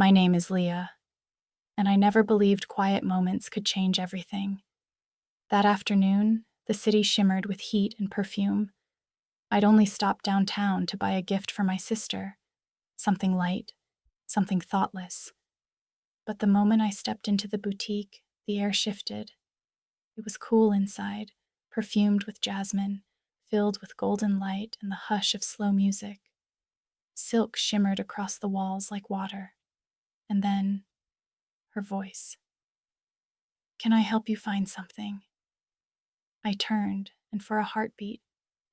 My name is Leah, and I never believed quiet moments could change everything. That afternoon, the city shimmered with heat and perfume. I'd only stopped downtown to buy a gift for my sister, something light, something thoughtless. But the moment I stepped into the boutique, the air shifted. It was cool inside, perfumed with jasmine, filled with golden light and the hush of slow music. Silk shimmered across the walls like water. And then, her voice. "Can I help you find something?" I turned, and for a heartbeat,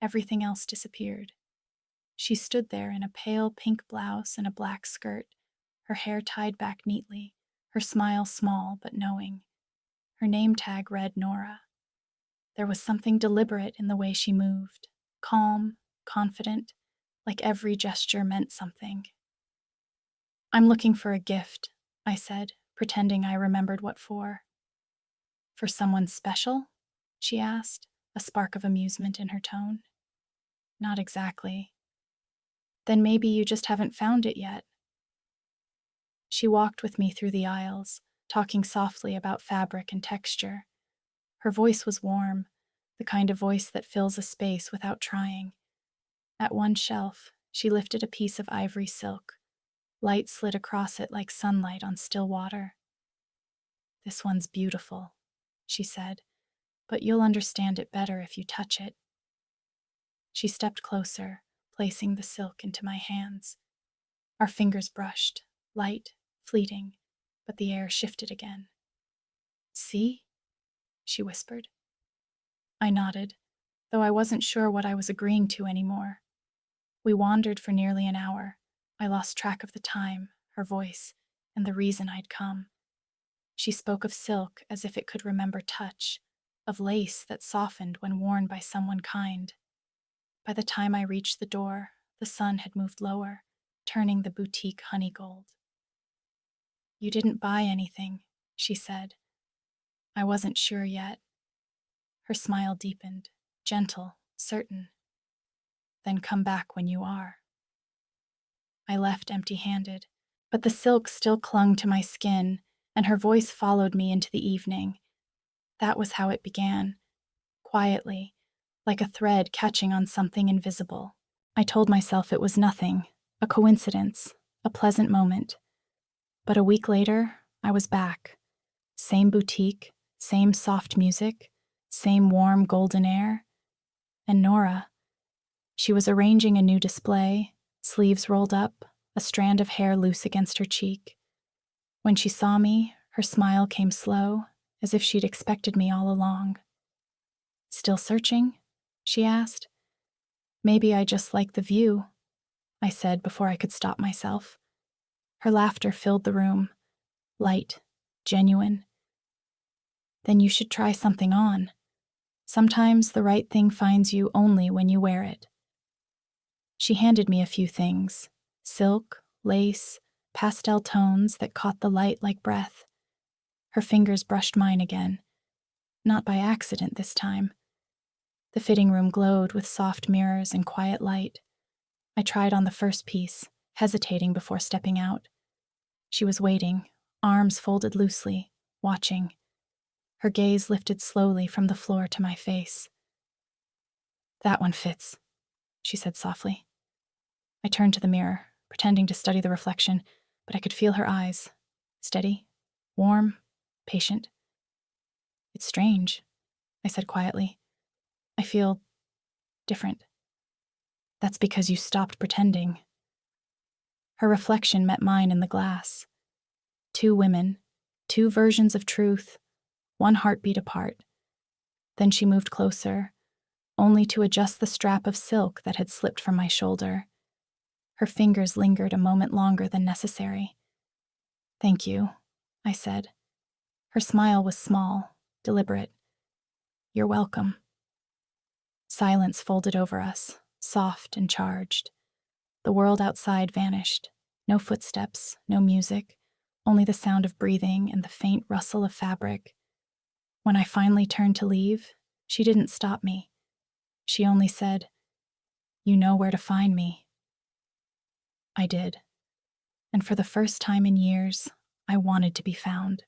everything else disappeared. She stood there in a pale pink blouse and a black skirt, her hair tied back neatly, her smile small but knowing. Her name tag read Nora. There was something deliberate in the way she moved, calm, confident, like every gesture meant something. "I'm looking for a gift," I said, pretending I remembered what for. "For someone special?" she asked, a spark of amusement in her tone. "Not exactly." "Then maybe you just haven't found it yet." She walked with me through the aisles, talking softly about fabric and texture. Her voice was warm, the kind of voice that fills a space without trying. At one shelf, she lifted a piece of ivory silk. Light slid across it like sunlight on still water. "This one's beautiful," she said, "but you'll understand it better if you touch it." She stepped closer, placing the silk into my hands. Our fingers brushed, light, fleeting, but the air shifted again. "See?" she whispered. I nodded, though I wasn't sure what I was agreeing to anymore. We wandered for nearly an hour. I lost track of the time, her voice, and the reason I'd come. She spoke of silk as if it could remember touch, of lace that softened when worn by someone kind. By the time I reached the door, the sun had moved lower, turning the boutique honey gold. "You didn't buy anything," she said. I wasn't sure yet. Her smile deepened, gentle, certain. "Then come back when you are." I left empty-handed, but the silk still clung to my skin, and her voice followed me into the evening. That was how it began, quietly, like a thread catching on something invisible. I told myself it was nothing, a coincidence, a pleasant moment. But a week later, I was back. Same boutique, same soft music, same warm golden air. And Nora. She was arranging a new display, sleeves rolled up, a strand of hair loose against her cheek. When she saw me, her smile came slow, as if she'd expected me all along. "Still searching?" she asked. "Maybe I just like the view," I said before I could stop myself. Her laughter filled the room, light, genuine. "Then you should try something on. Sometimes the right thing finds you only when you wear it." She handed me a few things, silk, lace, pastel tones that caught the light like breath. Her fingers brushed mine again, not by accident this time. The fitting room glowed with soft mirrors and quiet light. I tried on the first piece, hesitating before stepping out. She was waiting, arms folded loosely, watching. Her gaze lifted slowly from the floor to my face. "That one fits," she said softly. I turned to the mirror, pretending to study the reflection, but I could feel her eyes. Steady, warm, patient. "It's strange," I said quietly. "I feel different." "That's because you stopped pretending." Her reflection met mine in the glass. Two women, two versions of truth, one heartbeat apart. Then she moved closer, only to adjust the strap of silk that had slipped from my shoulder. Her fingers lingered a moment longer than necessary. "Thank you," I said. Her smile was small, deliberate. "You're welcome." Silence folded over us, soft and charged. The world outside vanished. No footsteps, no music, only the sound of breathing and the faint rustle of fabric. When I finally turned to leave, she didn't stop me. She only said, "You know where to find me." I did. and for the first time in years, I wanted to be found.